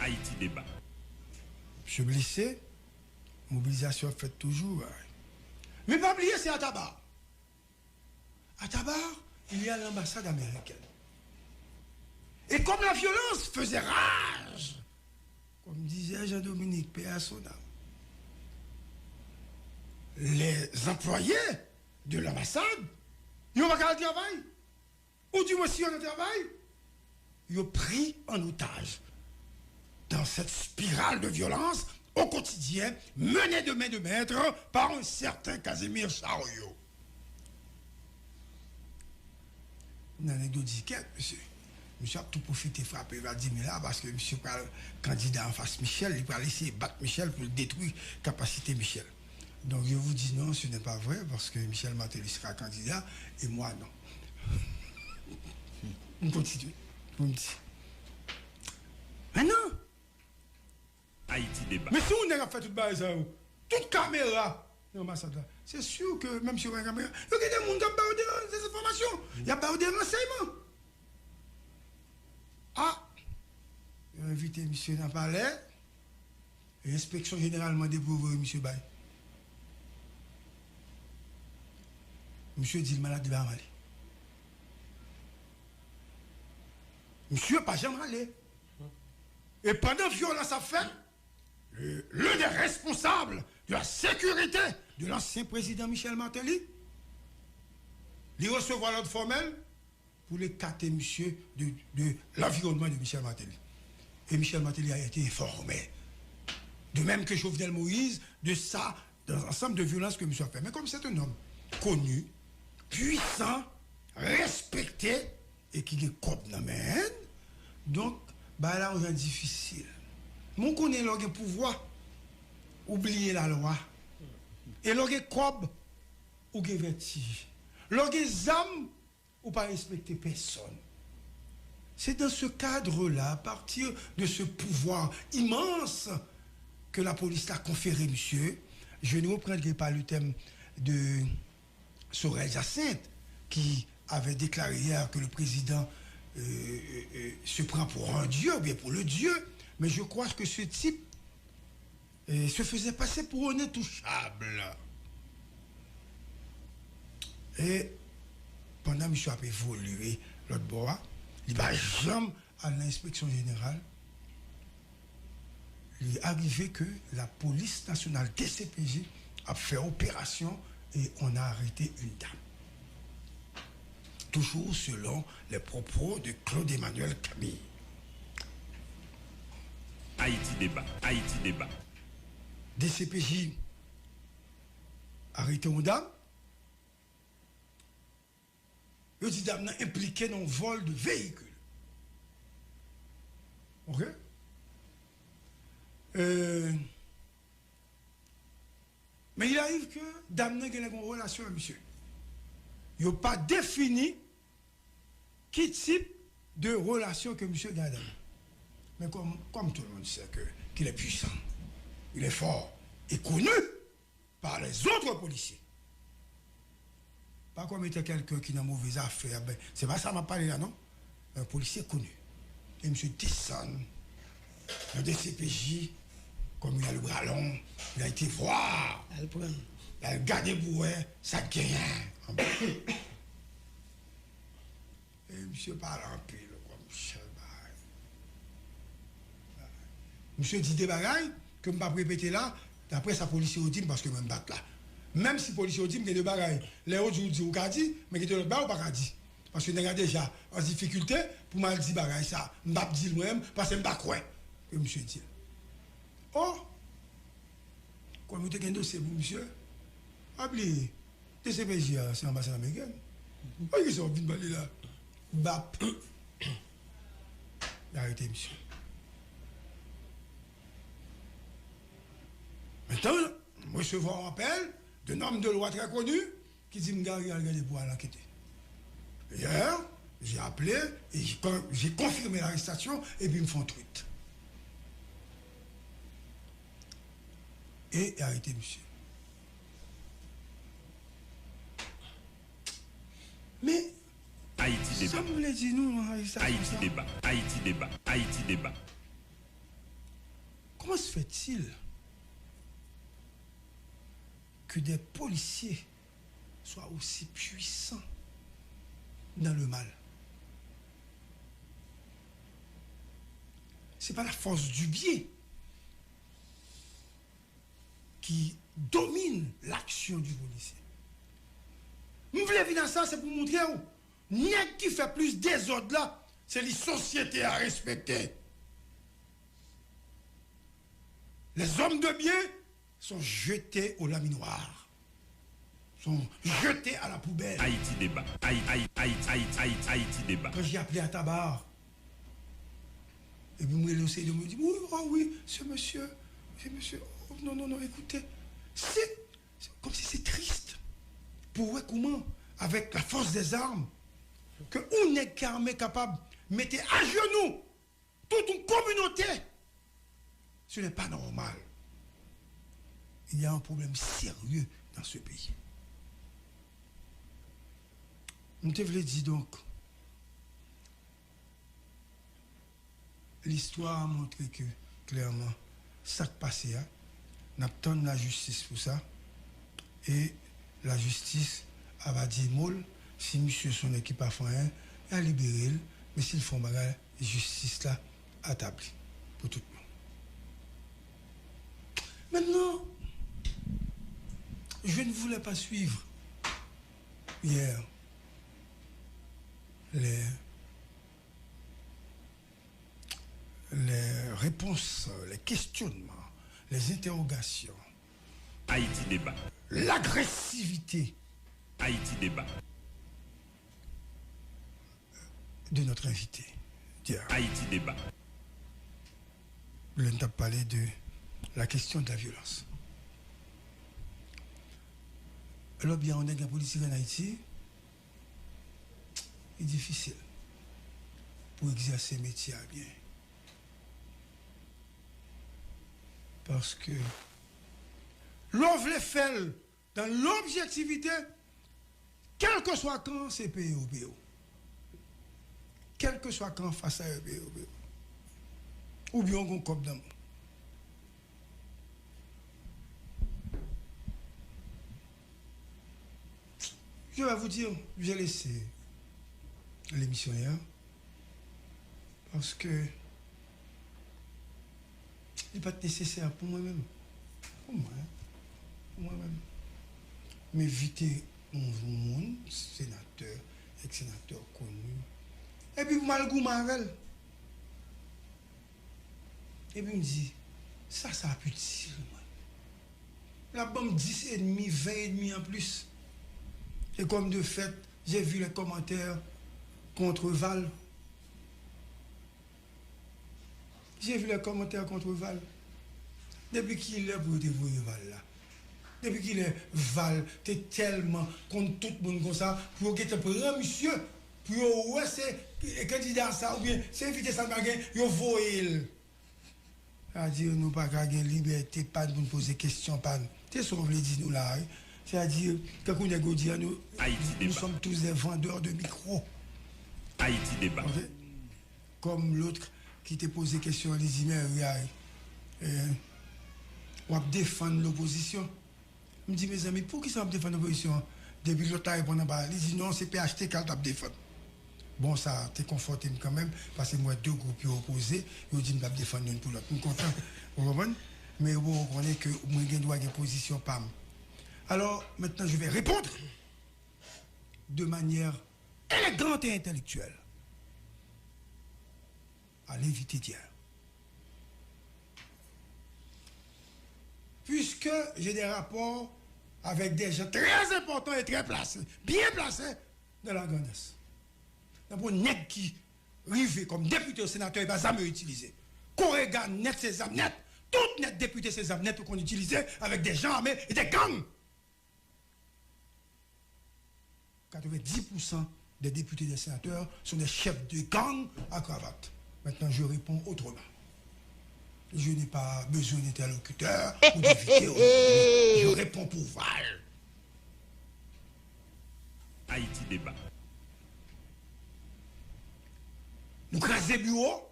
Haïti débat. Monsieur blessé, mobilisation faite toujours. Mais pas oublier, c'est à Tabar. À Tabar, il y a l'ambassade américaine. Et comme la violence faisait rage, comme disait Jean-Dominique Péassona, les employés de l'ambassade, ils n'ont pas qu'à travail. Ou du moins, si on a travail, ils ont pris en otage dans cette spirale de violence au quotidien, menée de main de maître par un certain Casimir Chariot. Une anecdote dit monsieur. Monsieur a tout profité, frappé Vladimir là, parce que monsieur est candidat en face Michel, il va laisser battre Michel pour détruire la capacité Michel. Donc je vous dis non, ce n'est pas vrai, parce que Michel Martelly sera candidat, et moi non. On continue. On dit. Maintenant, Haïti débat. mais si on a fait toute base, toute caméra, c'est sûr que même sur une caméra, il y a des gens qui ont parlé des informations, il y a pas des renseignements. Ah, il a invité monsieur dans le palais, et l'inspection généralement découvre monsieur Baye. Monsieur dit le malade va aller. Monsieur n'a pas jamais allé. Et pendant que violence a fait, l'un des responsables de la sécurité de l'ancien président Michel Martelly, il recevoir l'ordre formel pour l'écarter monsieur de l'environnement de Michel Martelly. Et Michel Martelly a été informé. De même que Jovenel Moïse, de ça, dans l'ensemble de violences que monsieur a fait. Mais comme c'est un homme connu, puissant, respecté, et qui est comme dans main, donc, bah là, on est difficile. Mon connaît le pouvoir, oublier la loi. Et le cob, ou vertige. Le âme, ou pas respecter personne. C'est dans ce cadre-là, à partir de ce pouvoir immense que la police l'a conféré, monsieur. Je ne reprendrai pas le thème de Sorel Jacinthe, qui avait déclaré hier que le président se prend pour un dieu, bien pour le dieu, mais je crois que ce type se faisait passer pour un intouchable. Et pendant que monsieur a évolué l'autre bois, il va jamais à l'inspection générale. Il est arrivé que la police nationale DCPJ a fait opération et on a arrêté une dame. Toujours selon les propos de Claude-Emmanuel Camille. Haïti débat. Haïti débat. DCPJ arrêté une dame. Le dit dame impliqué dans le vol de véhicules. Ok? Mais il arrive que dame n'a une relation avec monsieur. Il n'a pas défini quel type de relation que monsieur a. Mais comme tout le monde sait qu'il est puissant, il est fort et connu par les autres policiers. Pas comme était quelqu'un qui n'a mauvaise affaire. Ben, c'est pas ça m'a parlé là, non? Un policier connu. Et monsieur descend dans des CPJ, comme il a le bras long, il a été voir. Il a gardé bouet, ça gagne. Et monsieur parle en pile, comme Michel Baye. Monsieur dit des bagailles que je ne vais pas répéter là, d'après sa policier au dit parce que je me batte là. Même si policier au dit, il y a deux bagailles. Les autres jours, vous dit, mais il y a l'autre bagaille ou pas dit. Parce que je suis déjà en difficulté pour me dire bagaille ça. Je ne vais pas dire moi-même parce que je ne vais pas croire que monsieur dit. Oh! Quand vous avez un dossier pour monsieur, appelez TCPJ, c'est l'ambassade américaine. Pourquoi ils sont venus de là? BAP. Arrêtez, monsieur. Maintenant, moi, je vois un appel d'un homme de loi très connu qui dit regardez pour aller enquêter. Hier, j'ai appelé et j'ai confirmé l'arrestation et puis ils me font truite. Et arrêtez, monsieur. Mais Haïti débat. ça me l'a dit, nous, Haïti débat. Haïti débat. Haïti débat. Comment se fait-il que des policiers soient aussi puissants dans le mal? Ce n'est pas la force du bien qui domine l'action du policier. Nous voulons venir dans ça, c'est pour montrer où n'est qui fait plus désordre là, c'est les sociétés à respecter. Les hommes de bien sont jetés au laminoir, sont jetés à la poubelle. Haïti débat. Haïti débat. Quand j'ai appelé à tabac, et puis moi, il essaie de me dire, oui, oh oui, c'est monsieur, oh, non, écoutez, c'est comme si c'est triste. Pour voir comment, avec la force des armes, que on est armé capable de mettre à genoux toute une communauté. Ce n'est pas normal. Il y a un problème sérieux dans ce pays. Je te voulais dire donc, l'histoire a montré que, clairement, ça qui passé, on attend la justice pour ça. Et la justice a dit molle, si monsieur son équipe a fait rien, il a libéré, mais s'ils font bagarre, la justice là a établi pour tout le monde. Maintenant, je ne voulais pas suivre hier les réponses, les questionnements, les interrogations. Haïti débat. L'agressivité Haïti débat. de notre invité d'hier. Haïti débat. L'on a parlé de la question de la violence. Alors bien, on est un politique en Haïti, c'est difficile pour exercer métier à bien. Parce que l'on veut faire dans l'objectivité, quel que soit quand c'est PO. Quel que soit quand face à PO. Ou bien on coupe dans. Je vais vous dire, j'ai laissé l'émission hier parce que il n'est pas nécessaire pour moi-même. Pour moi-même. M'inviter un monde, sénateur, ex-sénateur connu. Et puis, malgré Marvel. Et puis, il me dit, ça a pu tirer, moi. La bombe 10 et demi, 20 et demi en plus. Et comme de fait, j'ai vu les commentaires contre Val. J'ai vu les commentaires contre Val. Depuis qu'il est pour dévoyer Val là. Depuis qu'il est Val, t'es tellement contre tout le monde comme ça, pour que tu prends monsieur, pour ouais, c'est candidat ça, ou bien c'est invité ça, vous voyez. C'est-à-dire, nous pas gagner liberté, pas de nous poser question, pas. C'est ce qu'on veut dire nous là. C'est-à-dire, quand on est dit, nous sommes tous des vendeurs de micros. Haïti débat. Okay? Comme l'autre qui t'a posé question, il dit, mais on va défendre l'opposition. Je me dis, mes amis, pour qui ça va défendre l'opposition? Depuis l'autre temps, il dit, non, c'est PHT qui va défendre. Bon, ça t'es conforté quand même, parce que moi, deux groupes opposés, ils ont dit, je vais défendre l'un pour l'autre. Je suis content, vous comprenez? Mais vous comprenez que moi, je dois avoir une position PAM. Alors, maintenant, je vais répondre de manière élégante et intellectuelle à l'invité d'hier. Puisque j'ai des rapports avec des gens très importants et très placés, bien placés dans la grandesse. D'abord, net qui rivé comme député au sénateur, il va jamais utiliser. Corréga net ses âmes net, toutes net députés ses âmes net qu'on utilisait avec des gens armés et des gangs. 90% des députés et des sénateurs sont des chefs de gang à cravate. Maintenant, je réponds autrement. Je n'ai pas besoin d'interlocuteur ou d'invité. Je réponds pour Val. Haïti débat. Nous crasons le bureau,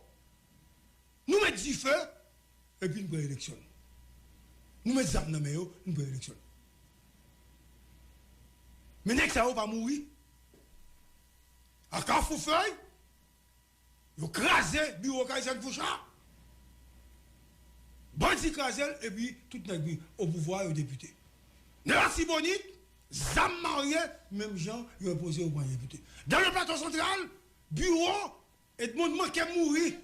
nous mettons du feu, et puis nous prenons élection. Nous mettons ça dans nous prenons élection. Mais n'est-ce ça va mourir? À Carrefourfeuille, ils ont crasé le bureau Kaizen Fouchard. Bandi crasé, et puis tout le monde au pouvoir et aux députés. Dans la Sibonite, Zam marié, même gens, ils ont posé au point député. Dans le plateau central, bureau, et tout le monde manquait mourir.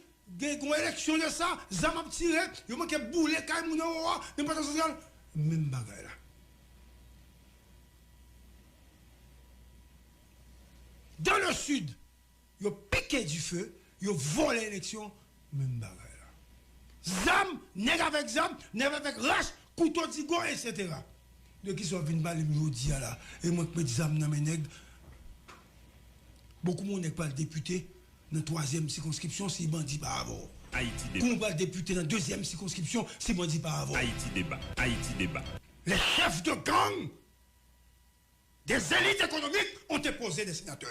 Il y a une élection de ça, Zam a tiré, il manquait bouler, quand il y a le plateau central. Même bagaille là. Dans le sud, ils ont piqué du feu, ils ont volé l'élection, même bagaille là. Zam, nègre avec zam, nègre avec rache, couteau digo, etc. De qui sont venus parler aujourd'hui là, et moi qui me dis zam dans mes nègres, beaucoup de monde n'est pas le député dans la 3e circonscription si bandit par avant. Haïti débat. Comment pas le député dans la 2e circonscription si bandit par avant. Haïti débat. Haïti débat. Les chefs de gang des élites économiques ont imposé des sénateurs.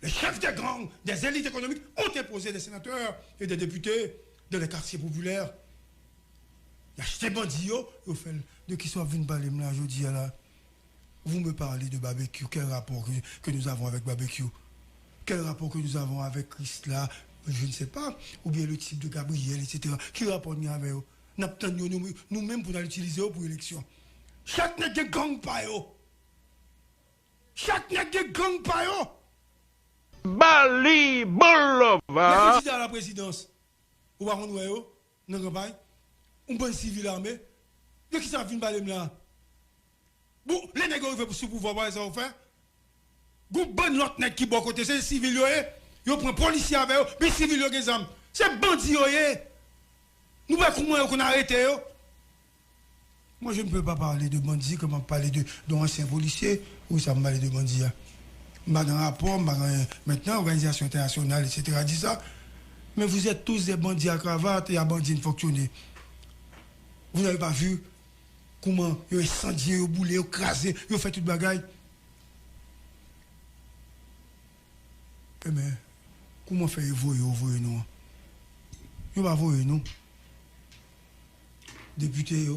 Les chefs de gang des élites économiques ont imposé des sénateurs et des députés dans les quartiers populaires. Il y a acheté bandits, ils fait de qui sont venus parler là aujourd'hui là. Vous me parlez de barbecue, quel rapport que nous avons avec barbecue? Quel rapport que nous avons avec Christ là? Je ne sais pas. Ou bien le type de Gabriel, etc. Qui rapport nous avec eux? Nous-mêmes pour l'utiliser pour l'élection. Chaque nègre de gang pa yo. Chaque nègre de gang pa yo. Bali Bolova. Le candidat à la présidence. Ou va rendre yo dans campagne. Un bon civil armé. De qui ça vient parler là? Bon, les nègres veulent sous pouvoir ça faire. Gon bon l'autre nègre qui bon côté c'est civil yo. Yo prend policier avec eux, mais civil yo des armes. C'est bandit yo. Nous voyons comment on a arrêté yo. Moi je ne peux pas parler de bandits comme on parler d'anciens policiers ou ça me parler de bandits. Dans un rapport, maintenant, organisation internationale, etc. dit ça. Mais vous êtes tous des bandits à cravate et à bandits fonctionner. Vous n'avez pas vu comment ils ont incendié, ils ont boulé, ils ont crasé, ils ont fait toute bagaille. Mais comment faire voyer nous? Ils ne vont pas voyer nous. Députés,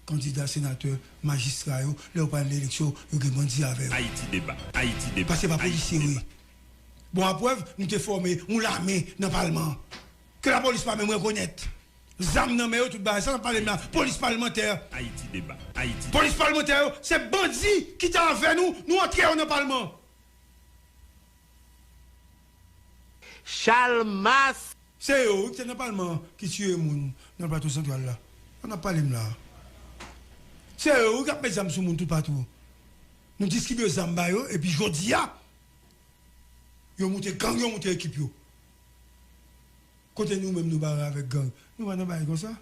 candidats, sénateurs, magistrats, leur parle de l'élection, ils ont bandits avec eux. Haïti débat. Haïti débat. Parce que c'est pas policier, oui. Bon, à preuve, nous t'es formé, on l'armée dans le Parlement. Que la police pas même reconnaître. Zam nan mais tout bas, ça parle de la police parlementaire. Haïti débat. Haïti. Police parlementaire, c'est bandit qui t'a fait nous entrer dans le Parlement. Chalmas. C'est eux qui sont dans le Parlement qui tuent les gens dans le plateau central là. On n'a pas les là. C'est eux qui ont mis les armes sur le monde tout partout. Nous distribuons les armes et puis je dis, ils ont monté gang, ils ont monté équipe. Côté nous-mêmes, nous barrons avec gang. Nous allons pas comme ça.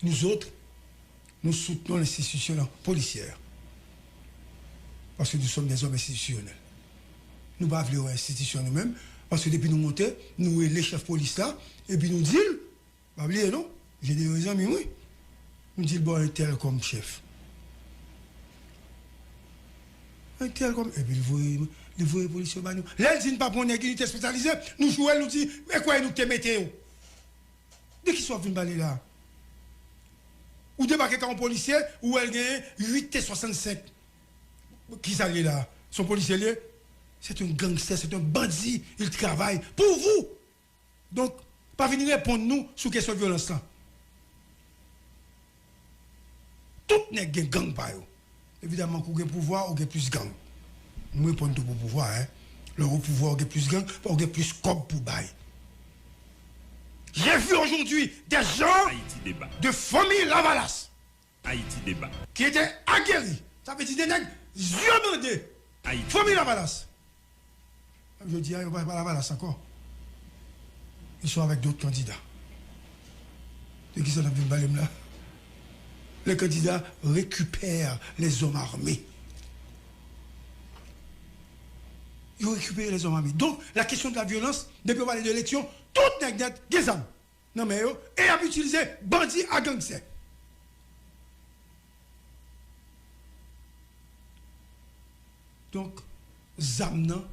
Nous autres, nous soutenons l'institution policière. Parce que nous sommes des hommes institutionnels. Nous ne pouvons pas l'institution nous-mêmes. Parce que depuis nous monter, nous les chefs police là, et puis nous disons, pas oublier non, j'ai des amis, oui. Nous disons, bon, un tel comme chef. Un tel comme. Et puis il voit les policiers. Là, ils disent pas pour une unité spécialisée, nous jouons, nous disons, mais quoi, nous te mettez? Dès qu'ils sont venus parler là, ou débarquer comme policier, ou elle gagne 8T65. Qui s'allie là? Son policier, c'est un gangster, c'est un bandit, il travaille pour vous. Donc, pas venir répondre nous sur question de violence là. Tout n'est pas gang par eux. Évidemment, qu'on a pouvoir, on a plus gang. Nous répondons tout pour pouvoir. Hein. Le pouvoir, on a plus gang, on a plus cob pour bail. J'ai vu aujourd'hui des gens de famille Lavalas Haïti débat. qui étaient aguerris. Ça veut dire des nègres yeux bandés. Famille Lavalas. Je dis, ils ne vont pas Lavalas encore. Ils sont avec d'autres candidats. Et qui sont dans le balem là? Les candidats récupèrent les hommes armés. Ils récupèrent les hommes armés. Donc, la question de la violence, depuis qu'on parle de l'élection, tout n'est pas des armes. Non, mais et a utilisé bandits à gangsters. Donc, Zamnan,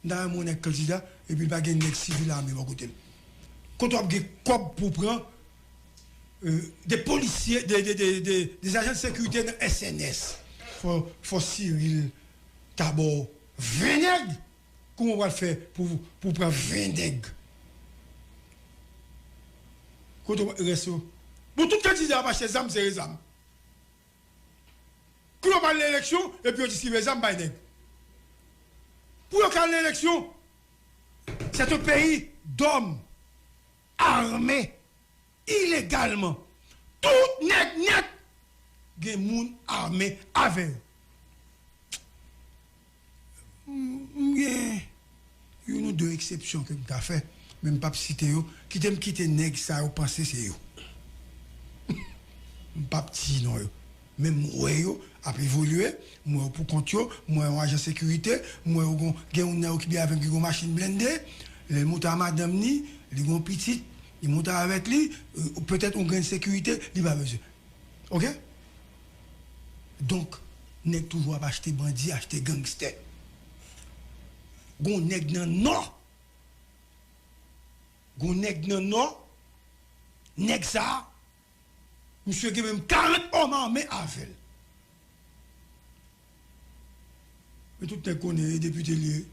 dans mon candidat, et puis il va gagner civil armé à côté. Quand on a des copes pour prendre, des policiers, des agents de sécurité dans SNS. Faut Cyril Tabor, 20 nègres. Comment on va le faire pour prendre 20 nègres? Quand on reste. Pour tout candidat, parce que les âmes, c'est les âmes. Quand on parle de l'élection, et puis on dit si les âmes, c'est pour l'élection, c'est un pays d'hommes armés illégalement. Tout net, il y a des gens armés avec eux. Il y a une ou deux exceptions que je fait, même pas citer eux, qui t'aiment quitter nèg ça, vous pensez c'est eux. Pas petit non eux. Même moi yo a évolué, moi pour compte yo, moi un agent de sécurité, moi gen un qui bien avec une machine blindée, les monte à madame ni, les gon petit, il monte avec lui, peut-être on gagne sécurité, il pas besoin. OK? Donc nèg toujours pas acheter bandit, acheter gangster. Gon nèg nan non. Gon nèg nan non. Nèg ça. Monsieur qui même 40 hommes armés avec. Mais tout le monde connaît les députés liés.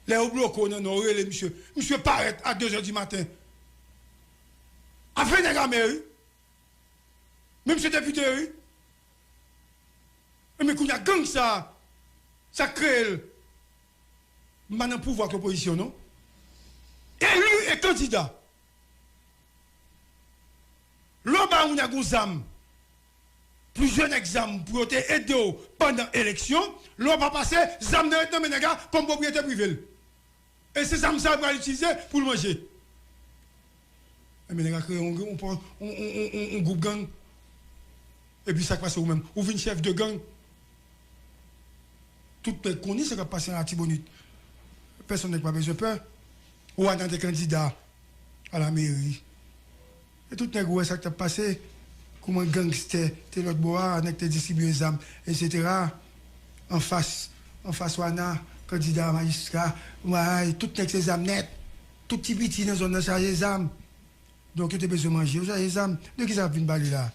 Les blocs non non les monsieur. Monsieur paraît à 2h du matin. A fait nèg à mairie. Même ce député oui. Mais qu'on a gang ça crée maintenant pouvoir que l'opposition non. Élu et candidat. L'homme on a des plusieurs examens pour aider pendant l'élection, l'homme va passer zam de ménaga comme propriété privée. Et ces âmes ça va l'utiliser pour le manger. Et ménaga crée un groupe gang. Et puis ça passe au même. Ou une chef de gang. Tout le monde connaît ce qui passe à la Tibonite. Personne n'a pas besoin de peur. Ou à des candidats à la mairie. Et tout le monde ça qui a passé. Comme un gangster, t'es l'autre bois, avec tes distribués les armes, etc. En face, wana, candidat magistrat, ouais, tout avec ses âmes nettes. Tout petit petit dans la zone de charger les âmes. Donc, tu as besoin de manger, charger les âmes. De qui ça vient de là?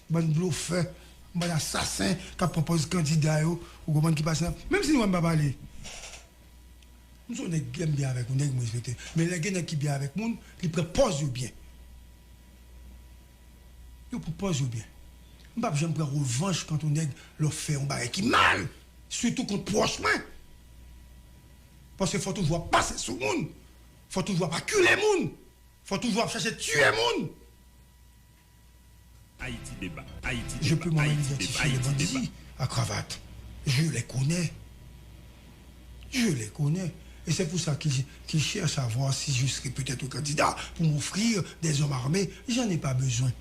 Bon bluffeur, bon assassin qui propose candidat, ou comment qui passe. Même si nous ne pouvons pas parler. Nous sommes bien avec nous, nous respectons. Mais les gens qui sont bien avec nous, ils proposent bien. Ils proposent bien. Je ne vais pas prendre revanche quand on leur fait un barré qui mal. Surtout contre proche. Parce qu'il faut toujours passer sur le monde. Il faut toujours pas culer le monde. Il faut toujours chercher tuer le monde. Haïti débat. Haïti débat. Je peux m'en Haïti identifier les débat. bandits à cravate. Je les connais. Je les connais. Et c'est pour ça qu'ils cherchent à voir si je serai peut-être candidat pour m'offrir des hommes armés. J'en ai pas besoin.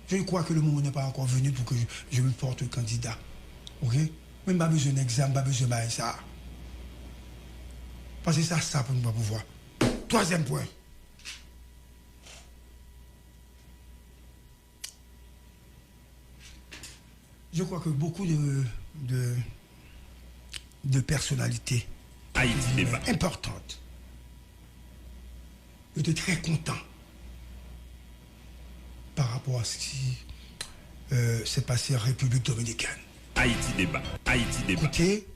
Je crois que le moment n'est pas encore venu pour que je me porte candidat. OK? Même pas besoin d'examen, pas besoin de ça. Parce que ça pour nous pas pouvoir. Troisième point. Je crois que beaucoup de personnalités importantes étaient très contents par rapport à ce qui s'est passé en République dominicaine. Haïti débat. Haïti débat. Écoutez,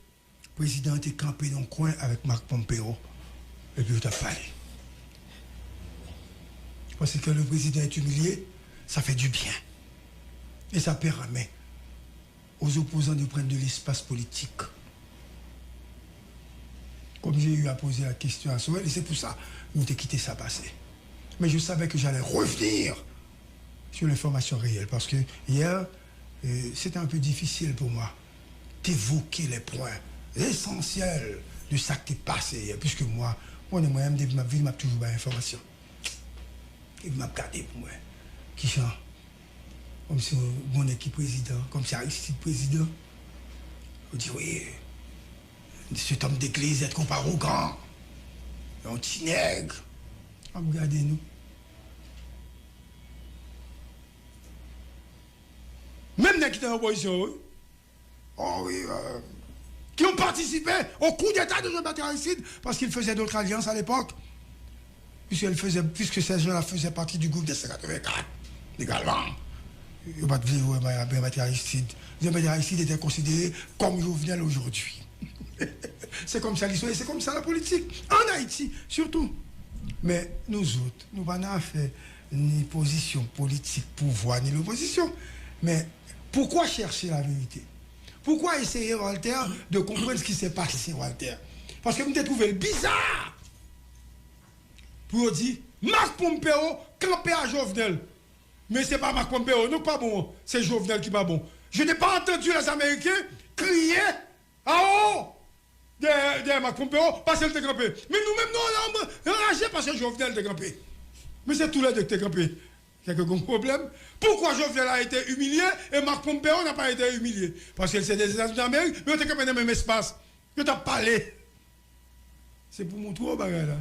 le président était campé dans le coin avec Marc Pompeo et puis il a parlé. Parce que le président est humilié, ça fait du bien. Et ça permet aux opposants de prendre de l'espace politique. Comme j'ai eu à poser la question à Soel, et c'est pour ça que nous avons quitté ça passer. Mais je savais que j'allais revenir sur l'information réelle, parce que hier, c'était un peu difficile pour moi d'évoquer les points essentiels de ça qui est passé, puisque moi, moi-même, depuis ma vie, je m'a toujours pas l'information. Il m'a gardé pour moi. Qui chante? Comme si mon équipe président, comme si Aristide président. On dit, oui, cet homme d'église est trop arrogant. Un petit nègre. Regardez-nous. Même les qui étaient en opposition, oui. Oh oui, qui ont participé au coup d'État de Jean-Baptiste Aristide parce qu'il faisait d'autres alliances à l'époque. puisque ces gens-là faisaient partie du groupe des 184, également. Il n'y a pas de vivre, Maître Aristide. Maître Aristide était considéré comme Jovenel aujourd'hui. C'est comme ça l'histoire et c'est comme ça la politique. En Haïti, surtout. Mais nous autres, nous n'avons pas fait ni position politique, pouvoir, ni l'opposition. Mais pourquoi chercher la vérité? Pourquoi essayer, Walter, de comprendre ce qui s'est passé, Walter? Parce que vous avez trouvé le bizarre. Pour dire, Marc Pompeo, campé à Jovenel. Mais ce n'est pas Marc Pompeo, non pas bon. C'est Jovenel qui n'est pas bon. Je n'ai pas entendu les Américains crier à haut de Marc Pompeo parce qu'il était campé. Mais nous-mêmes, nous sommes enragés parce que Jovenel était campé. Mais c'est tout là de était campé. Il y a quelques problèmes. Pourquoi Jovenel a été humilié et Marc Pompeo n'a pas été humilié? Parce qu'il c'est des États-Unis d'Amérique, mais on était campé dans le même espace. Je t'ai parlé. C'est pour montrer au bagage là.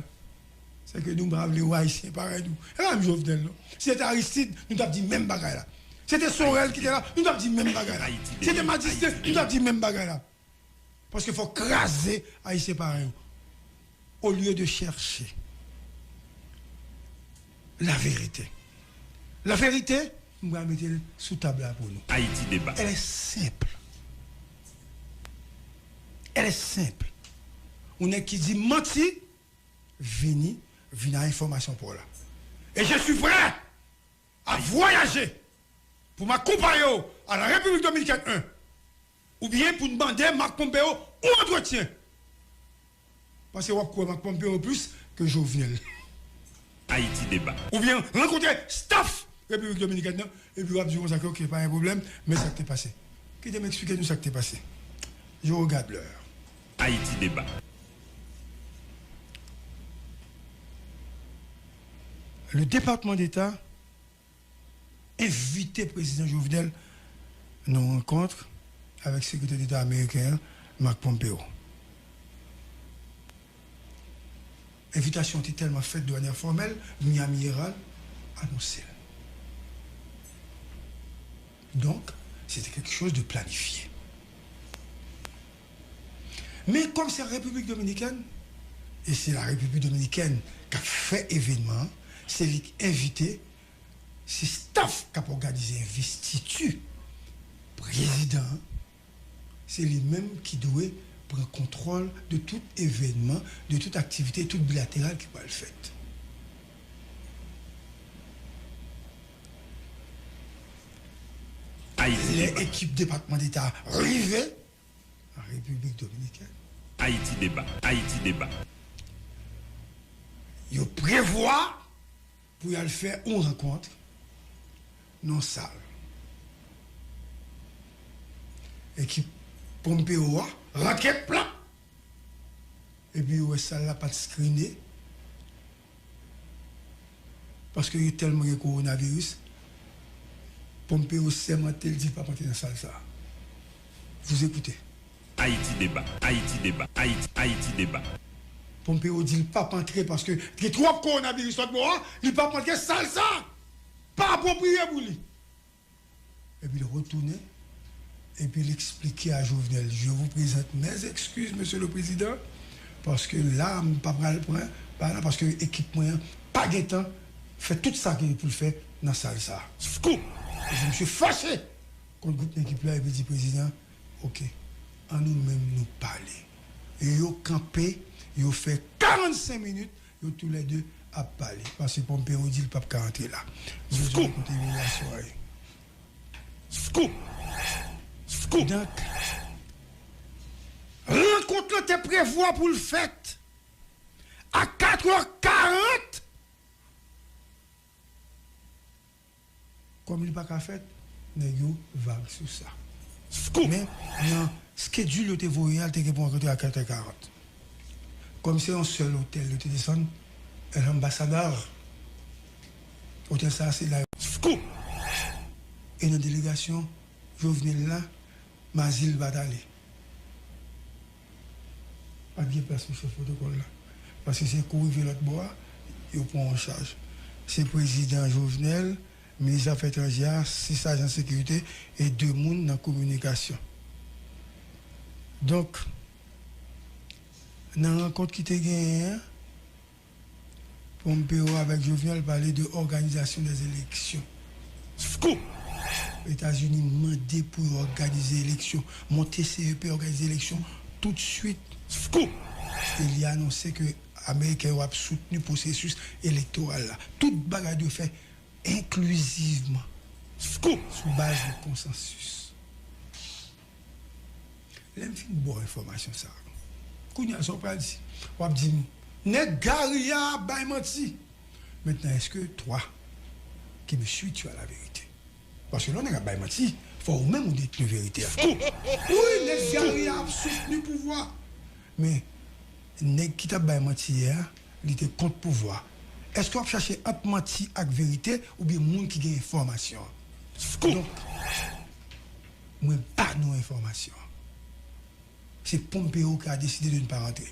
C'est que nous, les Haïtiens, pareil, nous. Et même Jovenel, non? Si c'était Aristide, nous avons dit même bagaille là. C'était Sorel qui était là, nous avons dit même bagaille là. C'était Matisté, nous avons dit même bagaille là. Parce qu'il faut craser Haïtiens pareil. Au lieu de chercher la vérité. La vérité, nous allons mettre sous table là pour nous. Haïti débat. Elle est simple. Elle est simple. On est qui dit menti, vini à information pour là. Et je suis prêt à voyager pour m'accompagner à la République Dominicaine 1. Ou bien pour demander Marc Pompeo ou entretien. Parce que Marc Pompeo plus que Jovenel. Haïti débat. Ou bien rencontrer staff République Dominicaine 1 et puis on va dire ok, pas un problème, mais ça qui t'est passé. Qui te m'expliquer nous ça qui t'est passé? Je regarde l'heure. Haïti débat. Le département d'État invitait le président Jovenel à une rencontre avec le secrétaire d'État américain Marc Pompeo. L'invitation était tellement faite de manière formelle, Miami Herald annoncé. Donc, c'était quelque chose de planifié. Mais comme c'est la République dominicaine, et c'est la République dominicaine qui a fait événement, c'est lui qui a invité, c'est staff qui a organisé investiture. Président, c'est lui-même qui doit prendre contrôle de tout événement, de toute activité, toute bilatérale qui va le faire. Les équipes département d'État arrivées en République dominicaine. Haïti débat. Haïti débat. Ils prévoient pour y aller faire une rencontre non salle. Équipe Pompeo raquette plat. Et puis ouais, ça n'a pas de screené. Parce qu'il y a tellement de coronavirus. Pompeo s'est menté, il dit pas rentrer dans la salle ça. Vous écoutez. Haïti débat. Haïti débat. Haïti débat. Pompeo dit il pas rentrer parce que il y a trop de coronavirus dans le mois, il pas rentrer salle ça. Pas approprié pour lui. Et puis il retournait et puis il expliquait à Jovenel, je vous présente mes excuses, monsieur le président, parce que là, je ne pas prendre le point, parce que l'équipe moyen, pas de temps, fait tout ça qu'il peut le faire dans la salle ça. Scoop! Je me suis fâché contre l'équipe là et puis dit président, ok, en nous-mêmes nous parler. Et ils ont campé, ils ont fait 45 minutes, ils ont tous les deux à parler. Parce que Pompeo dit le pape 40 est là. Vous avez écouté la soirée. Scoop! Scoop! Donc, rencontre était prévue pour le fait à 4h40. Comme il n'y a pas qu'à faire, nous vague sur ça. Scoop! Mais non, schedule était voyé, il était rencontré à 4h40. Comme c'est un seul hôtel, il était descendu, un ambassadeur. Hôtel ça, c'est là. Scoop! Et dans la délégation, je venais là, Mazil va aller. Pas de place pour ce protocole là. Parce que c'est courir l'autre bois, il prend en charge. C'est le président Jovenel, ministre des Affaires étrangères, 6 agents de sécurité et 2 personnes dans la communication. Donc, dans la rencontre qui était gagnée, Pompeo avec Jovenel parlait de organisation des élections. Scoop. Les États-Unis demandé pour organiser l'élection, monter CEP, organiser l'élection tout de suite. Scoop. Il a annoncé que les Américains ont soutenu le processus électoral là. Toute bagarre de fait inclusivement. Scoop. Sous base de consensus. L'aime fin bonne information ça. Kounya son pas dit. On dit nèg garia bay menti. Maintenant est-ce que toi qui me suis tu as la vérité? Parce que là on a bay menti, faut même on dit la vérité. Oui, nèg garia a soutenu pouvoir. Mais nèg qui t'a bay menti hier, il était contre pouvoir. Est-ce qu'on va chercher un menti avec vérité ou bien monde qui gagne information? Donc moi pas nos informations. C'est Pompeo qui a décidé de ne pas rentrer.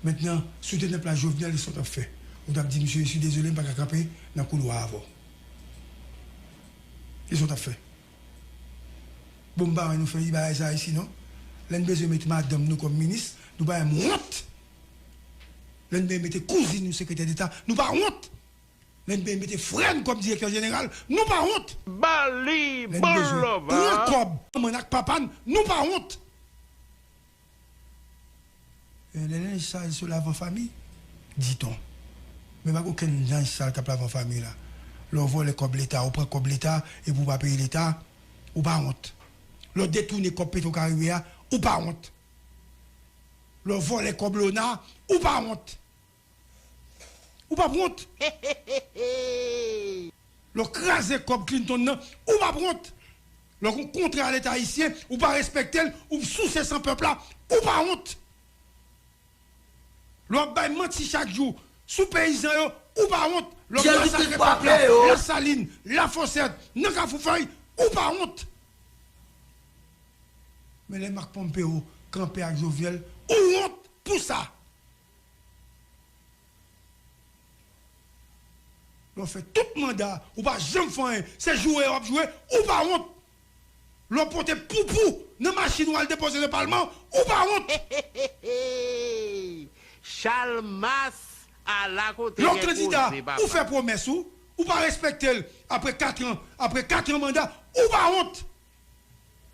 Maintenant, soutenir le plan Jovenel, ils sont fait. On a dit, monsieur, je suis désolé, je ne peux pas camper dans le couloir avant. Ils sont fait. Bon, bah, nous faisons ça ici, non? L'un besoin de mettre madame nous comme ministre, nous pas honte. L'un besoin de mettre cousine nous secrétaire d'État, nous pas honte. L'un besoin de mettre frère comme directeur général, nous pas honte. Bali, Bolova. Papa, nous pas honte. Les linges sales sur l'avant-famille, dit-on. Mais pas aucun linge sale qui a l'avant-famille là. L'on vole comme l'État, on prend comme l'État, et pour ne pas payer l'État, ou pas honte. L'on détourne comme Petro-Caribéa, ou pas honte. L'on vole comme l'ONA, ou pas honte. Ou pas honte. L'on crase comme Clinton, ou pas honte. L'on contre à l'État haïtien, ou pas respecter, ou sous ces 100 peuples là, ou pas honte. L'on va mentir chaque jour sous paysan ou pas honte. L'on va la saline, la fossette, le cafoufeuille ou pas honte. Mais les Marc Pompeo, campé avec Jovenel, ou honte pour ça. L'on fait tout mandat, ou pas jamais faire, c'est jouer, ou pas honte. L'on porte poupou, dans la machine où elle dépose le Parlement, ou pas honte. Chalmas à la côté. Le candidat, ou fait promesse ou pas respecter après 4 ans, mandat, ou pas honte.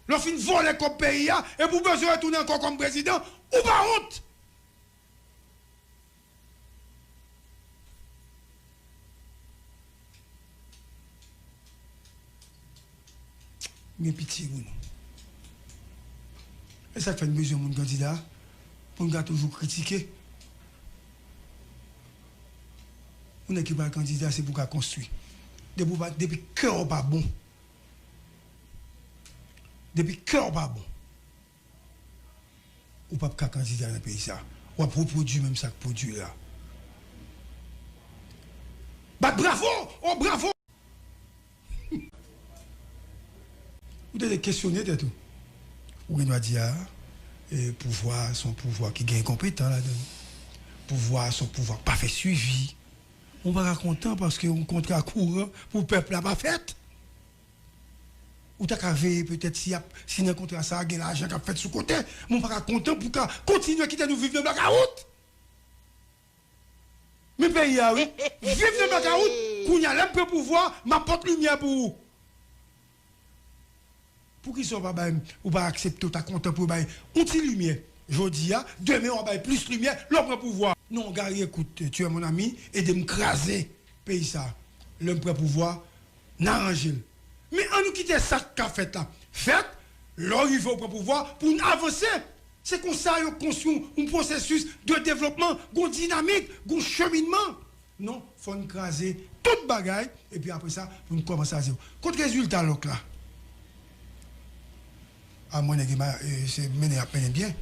Le fin voler comme pays et pour besoin de retourner encore comme président, ou pas honte. Mais pitié, vous non. Et ça fait besoin de mon candidat pour nous toujours critiquer. On est qui va candidat, c'est pour qu'on construise. Depuis cœur pas bon. Depuis cœur pas bon. Ou pas qu'un candidat dans le pays ça. Ou pas produire même ça que produit là. Bah bravo! Oh bravo! Vous devez questionner de tout. Ou doit dire pouvoir, son pouvoir qui gagne compétent là-dedans. Pouvoir, son pouvoir pas fait suivi. On va pas content parce qu'on contrat courant pour le peuple n'a pas fait. Ou t'as qu'à veiller peut-être si un contrat ça a gagné l'argent qu'a fait sous côté. On va pas content pour continuer à quitter nous vivre dans la caroute. Mais pays là oui, vivre dans la caroute, qu'on y a un peu pouvoir, m'apporte lumière pour vous. Pour qu'ils soient pas ou pas accepter ta content pour bailler on ti lumière. Jodi a demain on va plus lumière, l'homme pouvoir. Non, Gary, écoute, tu es mon ami, et de me craser, pays ça. L'homme prend pouvoir, n'arranger. Mais on nous quitte ça qu'a fait là. Fait, l'arrivée au pouvoir pour nous avancer. C'est comme ça qu'on construit un processus de développement, une dynamique, un cheminement. Non, il faut nous craser toute bagaille, et puis après ça, pour nous commencer à zéro. Contre résultat, là, à mon avis, c'est mené à peine bien.